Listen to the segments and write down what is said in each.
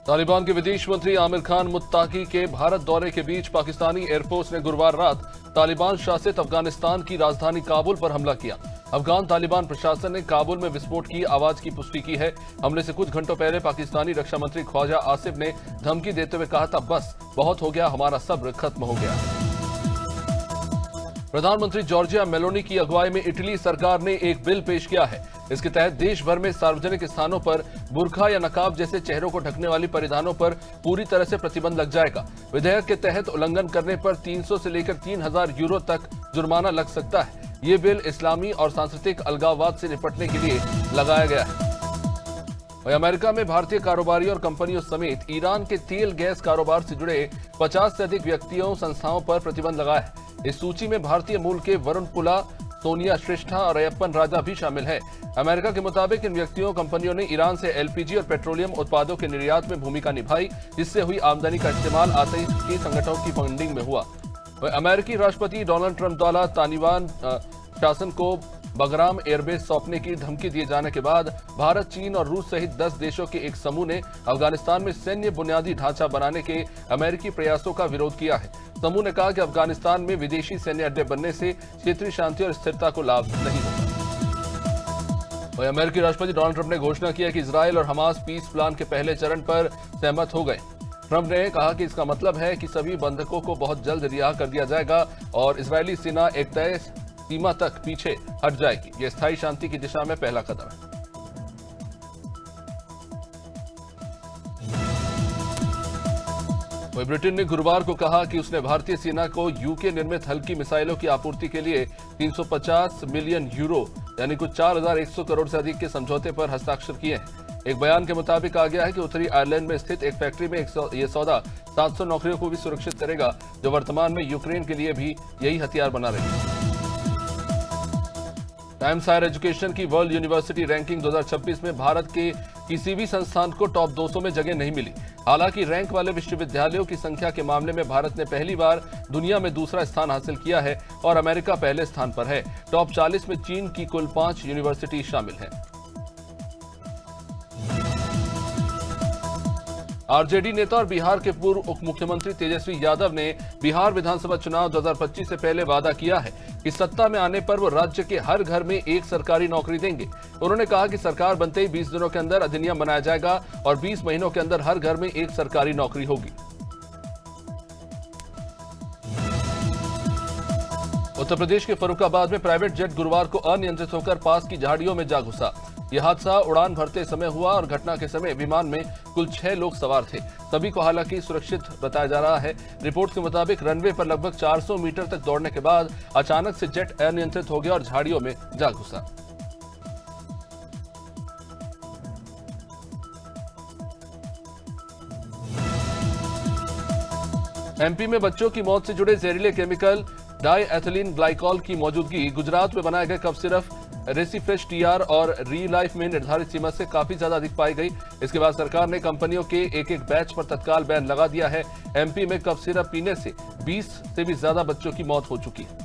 तालिबान के विदेश मंत्री आमिर खान मुत्ताकी के भारत दौरे के बीच पाकिस्तानी एयरफोर्स ने गुरुवार रात तालिबान शासित अफगानिस्तान की राजधानी काबुल पर हमला किया। अफगान तालिबान प्रशासन ने काबुल में विस्फोट की आवाज की पुष्टि की है। हमले से कुछ घंटों पहले पाकिस्तानी रक्षा मंत्री ख्वाजा आसिफ ने धमकी देते हुए कहा था, बस बहुत हो गया, हमारा सब्र खत्म हो गया। प्रधानमंत्री जॉर्जिया मेलोनी की अगुवाई में इटली सरकार ने एक बिल पेश किया है। इसके तहत देश भर में सार्वजनिक स्थानों पर बुर्का या नकाब जैसे चेहरों को ढकने वाली परिधानों पर पूरी तरह से प्रतिबंध लग जाएगा। विधेयक के तहत उल्लंघन करने पर 300 से लेकर 3000 यूरो तक जुर्माना लग सकता है। ये बिल इस्लामी और सांस्कृतिक अलगाववाद से निपटने के लिए लगाया गया है। वहीं अमेरिका में भारतीय कारोबारियों और कंपनियों समेत ईरान के तेल गैस कारोबार से जुड़े 50 से अधिक व्यक्तियों संस्थाओं पर प्रतिबंध लगा है। इस सूची में भारतीय मूल के वरुण पुला, सोनिया श्रेष्ठा और अयप्पन राजा भी शामिल है। अमेरिका के मुताबिक इन व्यक्तियों कंपनियों ने ईरान से एलपीजी और पेट्रोलियम उत्पादों के निर्यात में भूमिका निभाई, जिससे हुई आमदनी का इस्तेमाल आतंकी संगठनों की फंडिंग में हुआ। अमेरिकी राष्ट्रपति डोनाल्ड ट्रंप द्वारा तालिबान शासन को बगराम एयरबेस सौंपने की धमकी दिए जाने के बाद भारत, चीन और रूस सहित 10 देशों के एक समूह ने अफगानिस्तान में सैन्य बुनियादी ढांचा बनाने के अमेरिकी प्रयासों का विरोध किया है। समूह ने कहा कि अफगानिस्तान में विदेशी सैन्य अड्डे बनने से क्षेत्रीय शांति और स्थिरता को लाभ नहीं होगा। वहीं अमेरिकी राष्ट्रपति डोनाल्ड ट्रंप ने घोषणा की है कि इजरायल और हमास पीस प्लान के पहले चरण पर सहमत हो गए। ट्रंप ने कहा कि इसका मतलब है कि सभी बंधकों को बहुत जल्द रिहा कर दिया जाएगा और इजरायली सेना एक तय सीमा तक पीछे हट जाएगी। यह स्थायी शांति की दिशा में पहला कदम है। वहीं ब्रिटेन ने गुरुवार को कहा कि उसने भारतीय सेना को यूके निर्मित हल्की मिसाइलों की आपूर्ति के लिए 350 मिलियन यूरो यानी कुछ 4100 करोड़ से अधिक के समझौते पर हस्ताक्षर किए हैं। एक बयान के मुताबिक कहा गया है कि उत्तरी आयरलैंड में स्थित एक फैक्ट्री में यह सौदा 700 नौकरियों को भी सुरक्षित करेगा, जो वर्तमान में यूक्रेन के लिए भी यही हथियार बना रही है। टाइम्स हायर एजुकेशन की वर्ल्ड यूनिवर्सिटी रैंकिंग 2026 में भारत के किसी भी संस्थान को टॉप 200 में जगह नहीं मिली। हालांकि रैंक वाले विश्वविद्यालयों की संख्या के मामले में भारत ने पहली बार दुनिया में दूसरा स्थान हासिल किया है और अमेरिका पहले स्थान पर है। टॉप 40 में चीन की कुल 5 यूनिवर्सिटी शामिल हैं। आरजेडी नेता और बिहार के पूर्व उप मुख्यमंत्री तेजस्वी यादव ने बिहार विधानसभा चुनाव 2025 से पहले वादा किया है कि सत्ता में आने पर वो राज्य के हर घर में एक सरकारी नौकरी देंगे। उन्होंने कहा कि सरकार बनते ही 20 दिनों के अंदर अधिनियम बनाया जाएगा और 20 महीनों के अंदर हर घर में एक सरकारी नौकरी होगी। उत्तर प्रदेश के फर्रुखाबाद में प्राइवेट जेट गुरुवार को अनियंत्रित होकर पास की झाड़ियों में जा घुसा। यह हादसा उड़ान भरते समय हुआ और घटना के समय विमान में कुल 6 लोग सवार थे। सभी को हालांकि सुरक्षित बताया जा रहा है। रिपोर्ट के मुताबिक रनवे पर लगभग 400 मीटर तक दौड़ने के बाद अचानक से जेट अनियंत्रित हो गया और झाड़ियों में जा घुसा। एमपी में बच्चों की मौत से जुड़े जहरीले केमिकल डाईएथिलीन ग्लाइकॉल की मौजूदगी गुजरात में बनाए गए कफ सिरप रेसिफ्रेश टीआर और री लाइफ में निर्धारित सीमा से काफी ज्यादा अधिक पाई गई। इसके बाद सरकार ने कंपनियों के एक बैच पर तत्काल बैन लगा दिया है। एमपी में कफ सिरप पीने से 20 से भी ज्यादा बच्चों की मौत हो चुकी है।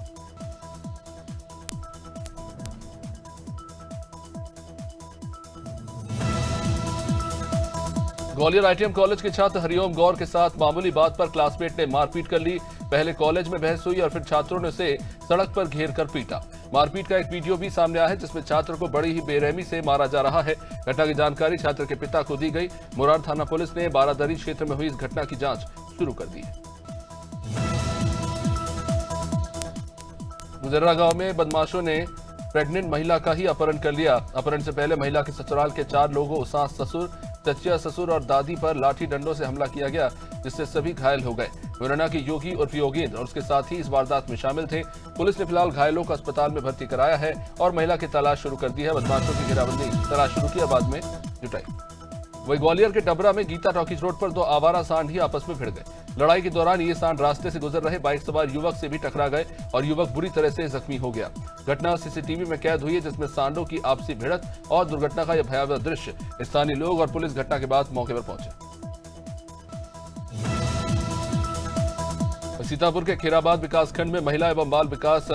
ग्वालियर आईटीएम कॉलेज के छात्र हरिओम गौर के साथ मामूली बात पर क्लासमेट ने मारपीट कर ली। पहले कॉलेज में बहस हुई और फिर छात्रों ने उसे सड़क पर घेर कर पीटा। मारपीट का एक वीडियो भी सामने आया है, जिसमें छात्र को बड़ी ही बेरहमी से मारा जा रहा है। घटना की जानकारी छात्र के पिता को दी गई। मुरार थाना पुलिस ने बारादरी क्षेत्र में हुई इस घटना की जांच शुरू कर दी है। गुजर्रा गांव में बदमाशों ने प्रेग्नेंट महिला का ही अपहरण कर लिया। अपहरण से पहले महिला के ससुराल के 4 लोगों, सास ससुर, चचिया ससुर और दादी पर लाठी डंडों से हमला किया गया, जिससे सभी घायल हो गए। मुरैना के योगी और योगेंद्र और उसके साथी इस वारदात में शामिल थे। पुलिस ने फिलहाल घायलों को अस्पताल में भर्ती कराया है और महिला की तलाश शुरू कर दी है। बदमाशों की घेराबंदी तलाश शुरू किया, बाद में जुटाई। वहीं ग्वालियर के डबरा में गीता टॉकीज रोड पर 2 आवारा सांड ही आपस में भिड़ गए। लड़ाई के दौरान ये सांड रास्ते से गुजर रहे बाइक सवार युवक से भी टकरा गए और युवक बुरी तरह से जख्मी हो गया। घटना सीसीटीवी में कैद हुई है, जिसमें सांडों की आपसी भिड़त और दुर्घटना का यह भयावह दृश्य। स्थानीय लोग और पुलिस घटना के बाद मौके पर पहुंचे। सीतापुर के खीराबाद विकासखंड में महिला एवं बाल विकास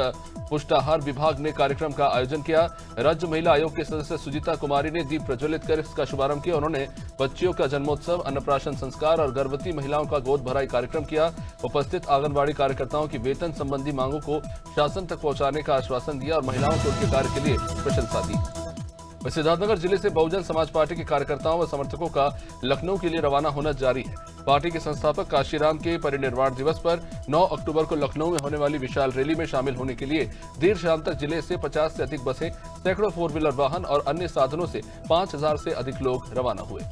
पुष्टाहार विभाग ने कार्यक्रम का आयोजन किया। राज्य महिला आयोग के सदस्य सुजीता कुमारी ने दीप प्रज्वलित कर इसका शुभारंभ किया। उन्होंने बच्चियों का जन्मोत्सव, अन्नप्राशन संस्कार और गर्भवती महिलाओं का गोद भराई कार्यक्रम किया। उपस्थित आंगनबाड़ी कार्यकर्ताओं की वेतन संबंधी मांगों को शासन तक पहुंचाने का आश्वासन दिया और महिलाओं को उनके कार्य के लिए प्रशंसा दी। सिद्धार्थनगर जिले से बहुजन समाज पार्टी के कार्यकर्ताओं व समर्थकों का लखनऊ के लिए रवाना होना जारी है। पार्टी के संस्थापक काशीराम के परिनिर्वाण दिवस पर 9 अक्टूबर को लखनऊ में होने वाली विशाल रैली में शामिल होने के लिए देर शाम तक जिले से 50 से अधिक बसें, सैकड़ों 4 व्हीलर वाहन और अन्य साधनों से 5000 से अधिक लोग रवाना हुए।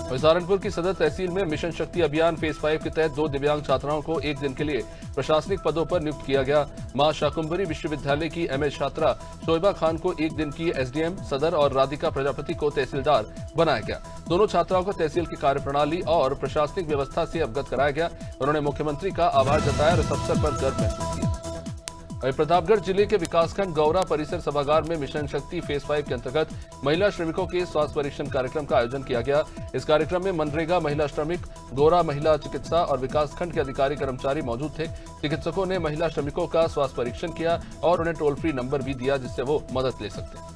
सहारनपुर की सदर तहसील में मिशन शक्ति अभियान फेज 5 के तहत 2 दिव्यांग छात्राओं को एक दिन के लिए प्रशासनिक पदों पर नियुक्त किया गया। मां शाकुंभरी विश्वविद्यालय की एमए छात्रा शोएबा खान को एक दिन की एसडीएम सदर और राधिका प्रजापति को तहसीलदार बनाया गया। दोनों छात्राओं को तहसील की कार्यप्रणाली और प्रशासनिक व्यवस्था से अवगत कराया गया। उन्होंने मुख्यमंत्री का आभार जताया और इस अवसर पर गर्व महसूस किया। प्रतापगढ़ जिले के विकासखंड गौरा परिसर सभागार में मिशन शक्ति फेज 5 के अंतर्गत महिला श्रमिकों के स्वास्थ्य परीक्षण कार्यक्रम का आयोजन किया गया। इस कार्यक्रम में मनरेगा महिला श्रमिक, गौरा महिला चिकित्सा और विकासखंड के अधिकारी कर्मचारी मौजूद थे। चिकित्सकों ने महिला श्रमिकों का स्वास्थ्य परीक्षण किया और उन्हें टोल फ्री नंबर भी दिया जिससे वो मदद ले सकते।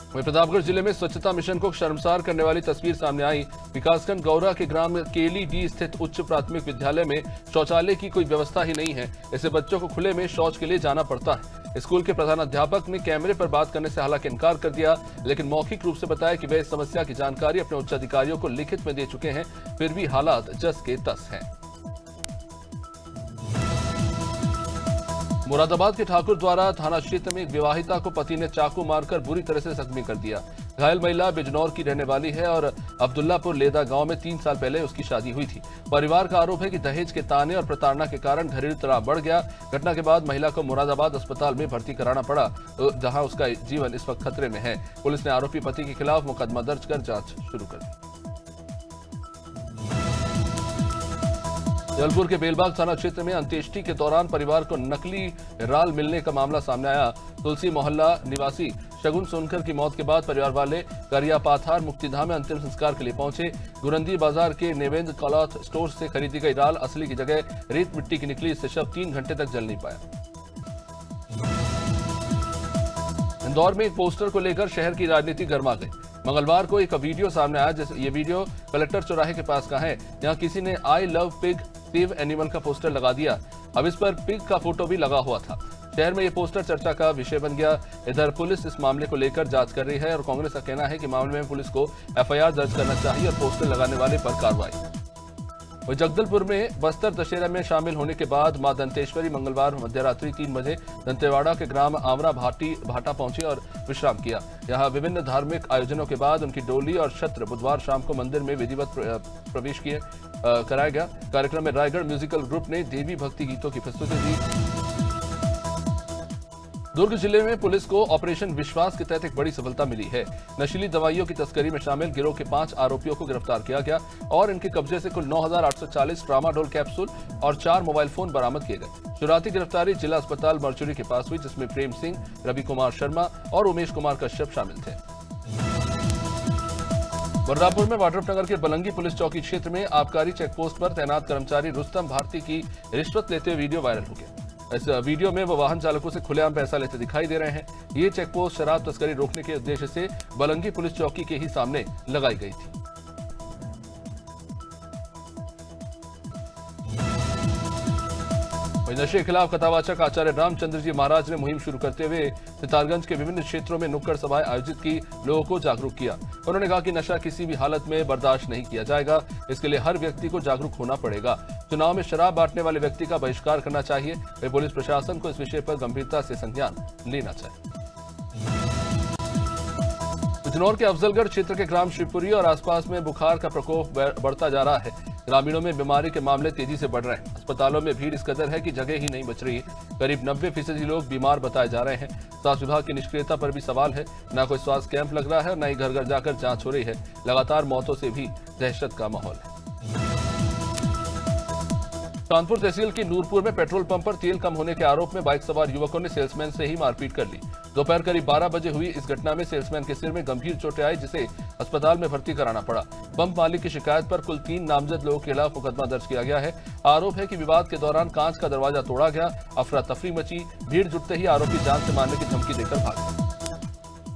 वहीं प्रतापगढ़ जिले में स्वच्छता मिशन को शर्मसार करने वाली तस्वीर सामने आई। विकासखंड गौरा के ग्राम केली डी स्थित उच्च प्राथमिक विद्यालय में शौचालय की कोई व्यवस्था ही नहीं है। इससे बच्चों को खुले में शौच के लिए जाना पड़ता है। स्कूल के प्रधानाध्यापक ने कैमरे पर बात करने से हालांकि इनकार कर दिया, लेकिन मौखिक रूप से बताया कि वे इस समस्या की जानकारी अपने उच्च अधिकारियों को लिखित में दे चुके हैं, फिर भी हालात जस के तस हैं। मुरादाबाद के ठाकुर द्वारा थाना क्षेत्र में एक विवाहिता को पति ने चाकू मारकर बुरी तरह से जख्मी कर दिया। घायल महिला बिजनौर की रहने वाली है और अब्दुल्लापुर लेदा गांव में 3 साल पहले उसकी शादी हुई थी। परिवार का आरोप है कि दहेज के ताने और प्रताड़ना के कारण घरेलू तनाव बढ़ गया। घटना के बाद महिला को मुरादाबाद अस्पताल में भर्ती कराना पड़ा, जहां उसका जीवन इस वक्त खतरे में है। पुलिस ने आरोपी पति के खिलाफ मुकदमा दर्ज कर जांच शुरू कर दी। जबलपुर के बेलबाग थाना क्षेत्र में अंत्येष्टि के दौरान परिवार को नकली राल मिलने का मामला सामने आया। तुलसी मोहल्ला निवासी शगुन सोनकर की मौत के बाद परिवार वाले करियापाथार मुक्तिधाम में अंतिम संस्कार के लिए पहुंचे। गुरंदी बाजार के नेवेंद्र क्लॉथ स्टोर से खरीदी गई राल असली की जगह रेत मिट्टी की निकली। इससे शव 3 घंटे तक जल नहीं पाया। इंदौर में एक पोस्टर को लेकर शहर की राजनीति गर्मा गई। मंगलवार को एक वीडियो सामने आया। ये वीडियो कलेक्टर चौराहे के पास का है। यहाँ किसी ने I love pig save animal का पोस्टर लगा दिया। अब इस पर पिग का फोटो भी लगा हुआ था। शहर में ये पोस्टर चर्चा का विषय बन गया। इधर पुलिस इस मामले को लेकर जांच कर रही है और कांग्रेस का कहना है कि मामले में पुलिस को एफआईआर दर्ज करना चाहिए और पोस्टर लगाने वाले पर कार्रवाई। जगदलपुर में बस्तर दशहरा में शामिल होने के बाद मां दंतेश्वरी मंगलवार मध्यरात्रि 3 बजे दंतेवाड़ा के ग्राम आमरा भाटा पहुंची और विश्राम किया। यहां विभिन्न धार्मिक आयोजनों के बाद उनकी डोली और छत्र बुधवार शाम को मंदिर में विधिवत प्रवेश कराया गया। कार्यक्रम में रायगढ़ म्यूजिकल ग्रुप ने देवी भक्ति गीतों की प्रस्तुति दी। दुर्ग जिले में पुलिस को ऑपरेशन विश्वास के तहत एक बड़ी सफलता मिली है। नशीली दवाइयों की तस्करी में शामिल गिरोह के 5 आरोपियों को गिरफ्तार किया गया और इनके कब्जे से कुल 9,840 ट्रामाडोल कैप्सूल और 4 मोबाइल फोन बरामद किए गए। शुरुआती गिरफ्तारी जिला अस्पताल मरचुरी के पास हुई, जिसमें प्रेम सिंह, रवि कुमार शर्मा और उमेश कुमार कश्यप शामिल थे। बलरामपुर में वाड्रफनगर के बलंगी पुलिस चौकी क्षेत्र में आबकारी चेकपोस्ट पर तैनात कर्मचारी रुस्तम भारती की रिश्वत लेते हुए वीडियो वायरल हो गया। इस वीडियो में वो वाहन चालकों से खुलेआम पैसा लेते दिखाई दे रहे हैं। ये चेकपोस्ट शराब तस्करी रोकने के उद्देश्य से बलंगी पुलिस चौकी के ही सामने लगाई गई थी। नशे के खिलाफ कथावाचक आचार्य रामचंद्र जी महाराज ने मुहिम शुरू करते हुए सितारगंज के विभिन्न क्षेत्रों में नुक्कड़ सभाएं आयोजित की, लोगों को जागरूक किया। उन्होंने कहा कि नशा किसी भी हालत में बर्दाश्त नहीं किया जाएगा। इसके लिए हर व्यक्ति को जागरूक होना पड़ेगा। चुनाव में शराब बांटने वाले व्यक्ति का बहिष्कार करना चाहिए। वे पुलिस प्रशासन को इस विषय पर गंभीरता से संज्ञान लेना चाहिए। बिजनौर के अफजलगढ़ क्षेत्र के ग्राम शिवपुरी और आसपास में बुखार का प्रकोप बढ़ता जा रहा है। ग्रामीणों में बीमारी के मामले तेजी से बढ़ रहे हैं। अस्पतालों में भीड़ इस कदर है कि जगह ही नहीं बच रही। करीब 90% लोग बीमार बताए जा रहे हैं। स्वास्थ्य विभाग की निष्क्रियता पर भी सवाल है। न कोई स्वास्थ्य कैंप लग रहा है और न ही घर घर जाकर जांच हो रही है। लगातार मौतों से भी दहशत का माहौल है। कानपुर तहसील की नूरपुर में पेट्रोल पंप पर तेल कम होने के आरोप में बाइक सवार युवकों ने सेल्समैन से ही मारपीट कर ली। दोपहर करीब 12 बजे हुई इस घटना में सेल्समैन के सिर में गंभीर चोटें आई, जिसे अस्पताल में भर्ती कराना पड़ा। पंप मालिक की शिकायत पर कुल 3 नामजद लोगों के खिलाफ मुकदमा दर्ज किया गया है। आरोप है कि विवाद के दौरान कांच का दरवाजा तोड़ा गया, अफरा तफरी मची। भीड़ जुटते ही आरोपी जान से मारने की धमकी देकर भाग गए।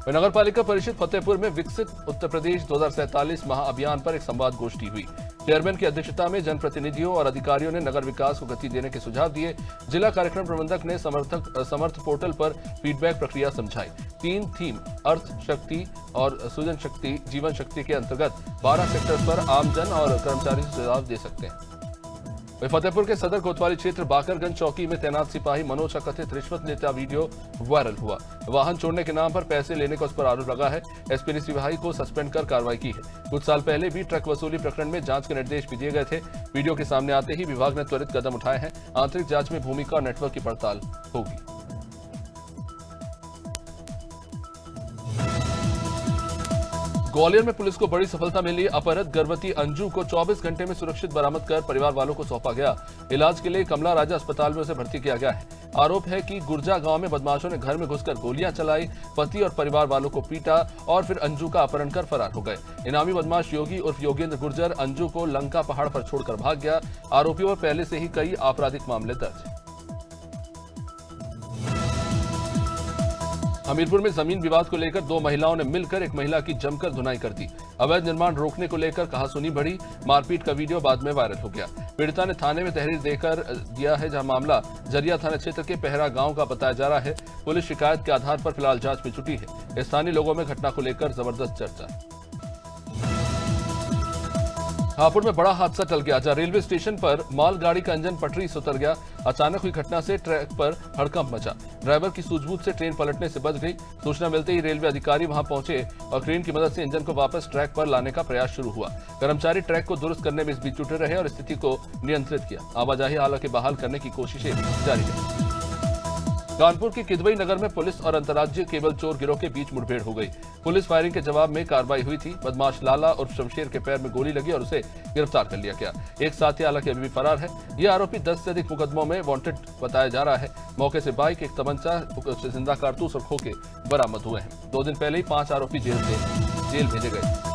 नगर पालिका परिषद फतेहपुर में विकसित उत्तर प्रदेश 2047 महाअभियान पर एक संवाद गोष्ठी हुई। चेयरमैन की अध्यक्षता में जनप्रतिनिधियों और अधिकारियों ने नगर विकास को गति देने के सुझाव दिए। जिला कार्यक्रम प्रबंधक ने समर्थ पोर्टल पर फीडबैक प्रक्रिया समझाई। 3 थीम अर्थ शक्ति और सृजन शक्ति जीवन शक्ति के अंतर्गत 12 सेक्टर पर आमजन और कर्मचारी सुझाव दे सकते हैं। फतेहपुर के सदर कोतवाली क्षेत्र बाकरगंज चौकी में तैनात सिपाही मनोज का कथित रिश्वत लेता वीडियो वायरल हुआ। वाहन छोड़ने के नाम पर पैसे लेने का उस पर आरोप लगा है। एसपी ने सिपाही को सस्पेंड कर कार्रवाई की है। कुछ साल पहले भी ट्रक वसूली प्रकरण में जांच के निर्देश भी दिए गए थे। वीडियो के सामने आते ही विभाग ने त्वरित कदम उठाए हैं। आंतरिक जांच में भूमिका और नेटवर्क की पड़ताल होगी। ग्वालियर में पुलिस को बड़ी सफलता मिली। अपहृत गर्भवती अंजू को 24 घंटे में सुरक्षित बरामद कर परिवार वालों को सौंपा गया। इलाज के लिए कमला राजा अस्पताल में उसे भर्ती किया गया है। आरोप है कि गुर्जा गांव में बदमाशों ने घर में घुसकर गोलियां चलाई, पति और परिवार वालों को पीटा और फिर अंजू का अपहरण कर फरार हो गए। इनामी बदमाश योगी उर्फ योगेंद्र गुर्जर अंजू को लंका पहाड़ पर छोड़कर भाग गया। आरोपियों पर पहले से ही कई आपराधिक मामले दर्ज हैं। हमीरपुर में जमीन विवाद को लेकर 2 महिलाओं ने मिलकर एक महिला की जमकर धुनाई कर दी। अवैध निर्माण रोकने को लेकर कहासुनी बढ़ी। मारपीट का वीडियो बाद में वायरल हो गया। पीड़िता ने थाने में तहरीर देकर दिया है, जहां मामला जरिया थाना क्षेत्र के पहरा गांव का बताया जा रहा है। पुलिस शिकायत के आधार पर फिलहाल जांच में जुटी है। स्थानीय लोगों में घटना को लेकर जबरदस्त चर्चा। हापुड़ में बड़ा हादसा टल गया, जहां रेलवे स्टेशन पर मालगाड़ी का इंजन पटरी से उतर गया। अचानक हुई घटना से ट्रैक पर हड़कंप मचा। ड्राइवर की सूझबूझ से ट्रेन पलटने से बच गई। सूचना मिलते ही रेलवे अधिकारी वहां पहुंचे और क्रेन की मदद से इंजन को वापस ट्रैक पर लाने का प्रयास शुरू हुआ। कर्मचारी ट्रैक को दुरुस्त करने में इस बीच जुटे रहे और स्थिति को नियंत्रित किया। आवाजाही हालांकि बहाल करने की कोशिशें जारी रही। कानपुर के किदवई नगर में पुलिस और अंतर्राज्यीय केबल चोर गिरोह के बीच मुठभेड़ हो गई। पुलिस फायरिंग के जवाब में कार्रवाई हुई थी। बदमाश लाला उर्फ शमशेर के पैर में गोली लगी और उसे गिरफ्तार कर लिया गया। एक साथी हालांकि अभी भी फरार है। यह आरोपी 10 से अधिक मुकदमों में वांटेड बताया जा रहा है। मौके से बाइक, एक तमंचा, जिंदा कारतूस और खोखे बरामद हुए हैं। 2 दिन पहले ही 5 आरोपी जेल भेजे गए।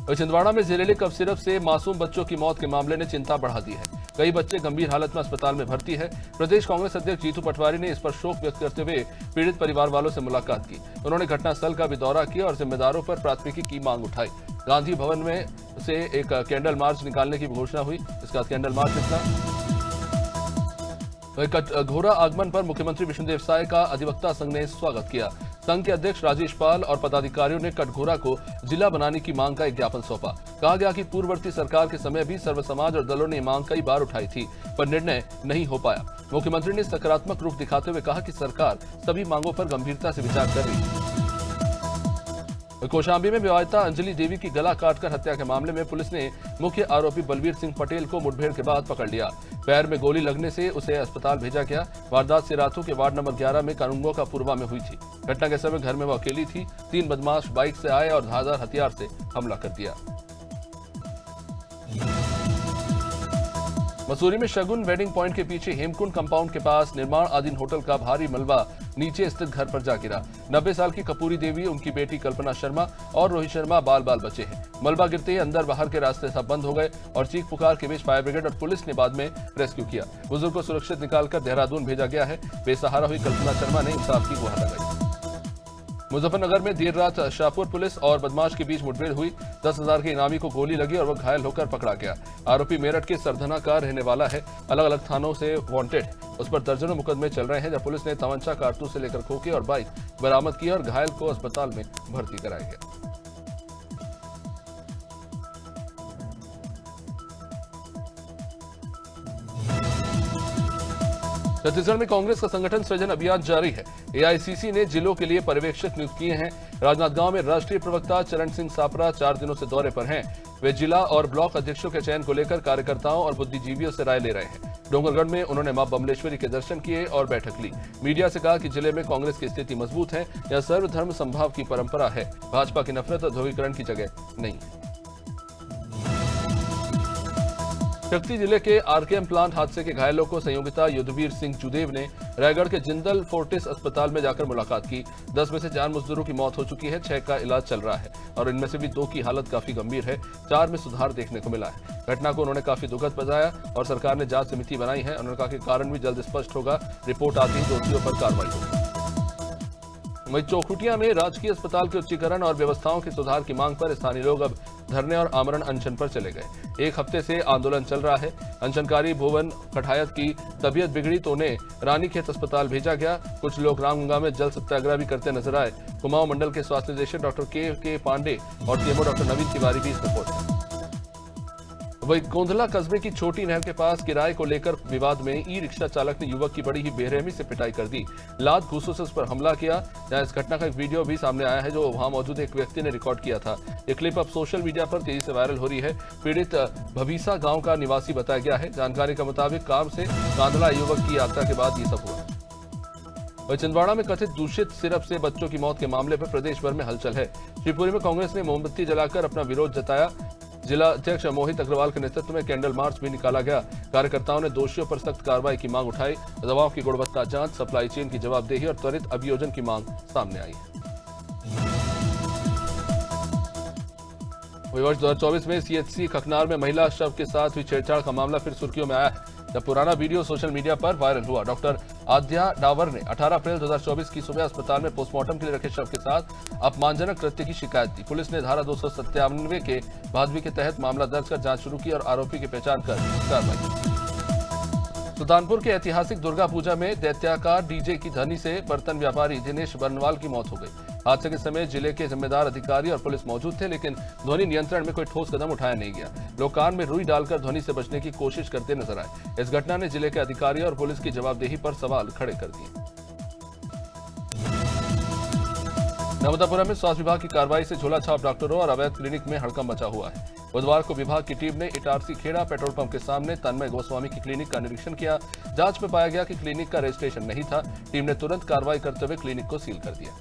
छिंदवाड़ा में जहरीले कफ सिरप से मासूम बच्चों की मौत के मामले ने चिंता बढ़ा दी है। कई बच्चे गंभीर हालत में अस्पताल में भर्ती है। प्रदेश कांग्रेस अध्यक्ष जीतू पटवारी ने इस पर शोक व्यक्त करते हुए पीड़ित परिवार वालों से मुलाकात की। उन्होंने घटनास्थल का भी दौरा किया और जिम्मेदारों पर प्राथमिकी की मांग उठाई। गांधी भवन में से एक कैंडल मार्च निकालने की घोषणा हुई। इसके बाद कैंडल मार्च निकला। कटघोरा आगमन पर मुख्यमंत्री विष्णुदेव साय का अधिवक्ता संघ ने स्वागत किया। संघ के अध्यक्ष राजेश पाल और पदाधिकारियों ने कटघोरा को जिला बनाने की मांग का एक ज्ञापन सौंपा। कहा गया कि पूर्ववर्ती सरकार के समय भी सर्व समाज और दलों ने मांग कई बार उठाई थी, पर निर्णय नहीं हो पाया। मुख्यमंत्री ने सकारात्मक रुख दिखाते हुए कहा कि सरकार सभी मांगों पर गंभीरता से विचार कर रही है। कौशाम्बी में विवाहिता अंजलि देवी की गला काटकर हत्या के मामले में पुलिस ने मुख्य आरोपी बलवीर सिंह पटेल को मुठभेड़ के बाद पकड़ लिया। पैर में गोली लगने से उसे अस्पताल भेजा गया। वारदात सिराथू के वार्ड नंबर 11 में कानूनगो का पूर्वा में हुई थी। घटना के समय घर में वो अकेली थी। 3 बदमाश बाइक से आए और धारदार हथियार से हमला कर दिया। मसूरी में शगुन वेडिंग पॉइंट के पीछे हेमकुंड कंपाउंड के पास निर्माणाधीन होटल का भारी मलबा नीचे स्थित घर पर जा गिरा। 90 साल की कपूरी देवी, उनकी बेटी कल्पना शर्मा और रोहित शर्मा बाल बाल बचे हैं। मलबा गिरते ही अंदर बाहर के रास्ते सब बंद हो गए और चीख पुकार के बीच फायर ब्रिगेड और पुलिस ने बाद में रेस्क्यू किया। बुजुर्ग को सुरक्षित निकालकर देहरादून भेजा गया है। बेसहारा हुई कल्पना शर्मा ने इंसाफ की गुहार लगाई। मुजफ्फरनगर में देर रात शाहपुर पुलिस और बदमाश के बीच मुठभेड़ हुई। 10,000 के इनामी को गोली लगी और वह घायल होकर पकड़ा गया। आरोपी मेरठ के सरधना का रहने वाला है। अलग अलग थानों से वांटेड, उस पर दर्जनों मुकदमे चल रहे हैं। जब पुलिस ने तमंचा, कारतूस से लेकर खोखे और बाइक बरामद की और घायल को अस्पताल में भर्ती कराया गया। छत्तीसगढ़ में कांग्रेस का संगठन सृजन अभियान जारी है। एआईसीसी ने जिलों के लिए पर्यवेक्षक नियुक्त किए हैं। राजनांदगांव में राष्ट्रीय प्रवक्ता चरण सिंह सापरा 4 दिनों से दौरे पर हैं। वे जिला और ब्लॉक अध्यक्षों के चयन को लेकर कार्यकर्ताओं और बुद्धिजीवियों से राय ले रहे हैं। डोंगरगढ़ में उन्होंने मां बमलेश्वरी के दर्शन किए और बैठक ली। मीडिया से कहा कि जिले में कांग्रेस की स्थिति मजबूत है। यह सर्वधर्म संभाव की परंपरा है। भाजपा की नफरत और ध्रुवीकरण की जगह नहीं है। शक्ति जिले के आरकेएम प्लांट हादसे के घायलों को संयोगिता युद्धवीर सिंह जुदेव ने रायगढ़ के जिंदल फोर्टिस अस्पताल में जाकर मुलाकात की। 10 में से 4 मजदूरों की मौत हो चुकी है, 6 का इलाज चल रहा है और इनमें से भी 2 की हालत काफी गंभीर है। 4 में सुधार देखने को मिला है। घटना को उन्होंने काफी दुखद बताया और सरकार ने जांच समिति बनाई है। उन्होंने कहा कि कारण भी जल्द स्पष्ट होगा, रिपोर्ट आती ही दोषियों पर कार्रवाई होगी। वहीं चौखुटिया में राजकीय अस्पताल के उच्चीकरण और व्यवस्थाओं के सुधार की मांग पर स्थानीय लोग अब धरने और आमरण अनशन पर चले गए। 1 हफ्ते से आंदोलन चल रहा है। अनशनकारी भुवन कठायत की तबीयत बिगड़ी तो उन्हें रानीखेत अस्पताल भेजा गया। कुछ लोग रामगंगा में जल सत्याग्रह भी करते नजर आए। कुमाऊं मंडल के स्वास्थ्य निदेशक डॉक्टर के पांडे और सीएमओ डॉक्टर नवीन तिवारी भी इसमें पहुंचे। वही गोंधला कस्बे की छोटी नहर के पास किराए को लेकर विवाद में ई रिक्शा चालक ने युवक की बड़ी ही बेरहमी से पिटाई कर दी। लात घूसों से उस पर हमला किया। जहां इस घटना का एक वीडियो भी सामने आया है जो वहां मौजूद एक व्यक्ति ने रिकॉर्ड किया था। ये क्लिप अब सोशल मीडिया पर तेजी से वायरल हो रही है। पीड़ित भभीसा गांव का निवासी बताया गया है। जानकारी के मुताबिक काम से कांधला युवक की यात्रा के बाद ये सब हुआ। वही छिंदवाड़ा में कथित दूषित सिरप से बच्चों की मौत के मामले पर प्रदेश भर में हलचल है। शिवपुरी में कांग्रेस ने मोमबत्ती जलाकर अपना विरोध जताया। जिला अध्यक्ष मोहित अग्रवाल के नेतृत्व में कैंडल मार्च भी निकाला गया। कार्यकर्ताओं ने दोषियों पर सख्त कार्रवाई की मांग उठाई। दवाओं की गुणवत्ता जांच, सप्लाई चेन की जवाबदेही और त्वरित अभियोजन की मांग सामने आई है। वर्ष 2024 में सीएचसी खकनार में महिला शव के साथ हुई छेड़छाड़ का मामला फिर सुर्खियों में आया है, जब पुराना वीडियो सोशल मीडिया पर वायरल हुआ। डॉक्टर आद्या डावर ने 18 अप्रैल 2024 की सुबह अस्पताल में पोस्टमार्टम के लिए रखे शव के साथ अपमानजनक कृत्य की शिकायत दी। पुलिस ने धारा 297 के भादवी के तहत मामला दर्ज कर जांच शुरू की और आरोपी की पहचान कर कार्रवाई की। सुल्तानपुर के ऐतिहासिक दुर्गा पूजा में दैत्याकार डीजे की ध्वनि से बर्तन व्यापारी दिनेश बर्नवाल की मौत हो गई। हादसे के समय जिले के जिम्मेदार अधिकारी और पुलिस मौजूद थे, लेकिन ध्वनि नियंत्रण में कोई ठोस कदम उठाया नहीं गया। लोग कान में रुई डालकर ध्वनि से बचने की कोशिश करते नजर आए। इस घटना ने जिले के अधिकारी और पुलिस की जवाबदेही पर सवाल खड़े कर दिए। नर्मदापुरम में स्वास्थ्य विभाग की कार्रवाई से झोला छाप डॉक्टरों और अवैध क्लिनिक में हड़कंप मचा हुआ है। बुधवार को विभाग की टीम ने इटारसी खेड़ा पेट्रोल पंप के सामने तन्मय गोस्वामी की क्लिनिक का निरीक्षण किया। जांच में पाया गया कि क्लिनिक का रजिस्ट्रेशन नहीं था। टीम ने तुरंत कार्रवाई करते हुए क्लिनिक को सील कर दिया।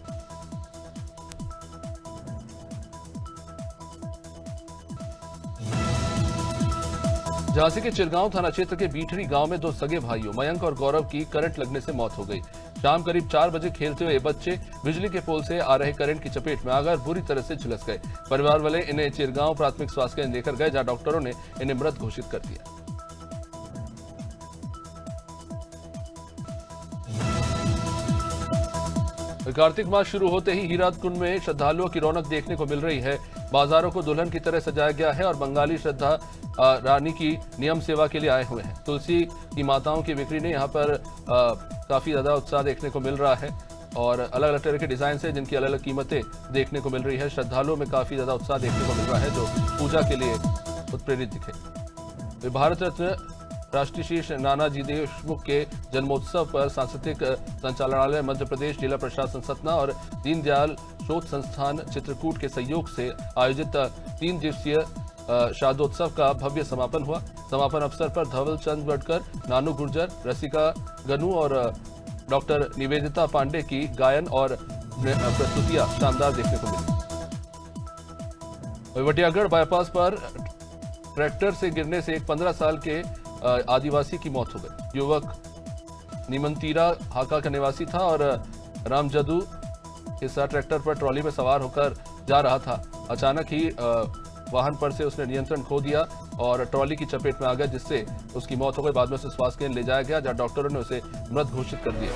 झांसी के चिरगांव थाना क्षेत्र के बीठरी गांव में 2 सगे भाइयों मयंक और गौरव की करंट लगने से मौत हो गई। शाम करीब 4 बजे खेलते हुए ये बच्चे बिजली के पोल से आ रहे करंट की चपेट में आकर बुरी तरह से झुलस गए। परिवार वाले इन्हें चिरगांव प्राथमिक स्वास्थ्य केंद्र लेकर गए, जहां डॉक्टरों ने इन्हें मृत घोषित कर दिया। कार्तिक मास शुरू होते ही हीराकुंड में श्रद्धालुओं की रौनक देखने को मिल रही है। बाजारों को दुल्हन की तरह सजाया गया है और बंगाली श्रद्धा रानी की नियम सेवा के लिए आए हुए हैं। तुलसी की माताओं की बिक्री ने यहाँ पर काफी ज्यादा उत्साह देखने को मिल रहा है और अलग अलग तरह के डिजाइन से जिनकी अलग अलग कीमतें देखने को मिल रही है। श्रद्धालुओं में काफी ज्यादा उत्साह देखने को मिल रहा है जो पूजा के लिए उत्प्रेरित दिखे। भारत रत्न राष्ट्रीय शीर्ष नानाजी देशमुख के जन्मोत्सव पर सांस्कृतिक संचालनालय मध्य प्रदेश, जिला प्रशासन सतना और दीनदयाल शोध संस्थान चित्रकूट के सहयोग से आयोजित 3 दिवसीय शारदोत्सव का भव्य समापन हुआ। समापन अवसर पर धवल चंद गडकर, नानू गुर्जर, रसिका गनू और डॉक्टर निवेदिता पांडे की गायन और प्रस्तुतियां शानदार देखने को मिली। वटियागढ़ बाईपास पर ट्रैक्टर से गिरने से एक 15 साल के आदिवासी की मौत हो गई। युवक निमंतीरा हाका का निवासी था और रामजदू के साथ ट्रैक्टर पर ट्रॉली में सवार होकर जा रहा था। अचानक ही वाहन पर से उसने नियंत्रण खो दिया और ट्रॉली की चपेट में आ गया, जिससे उसकी मौत हो गई। बाद में उसे स्वास्थ्य केंद्र ले जाया गया, जहां डॉक्टरों ने उसे मृत घोषित कर दिया।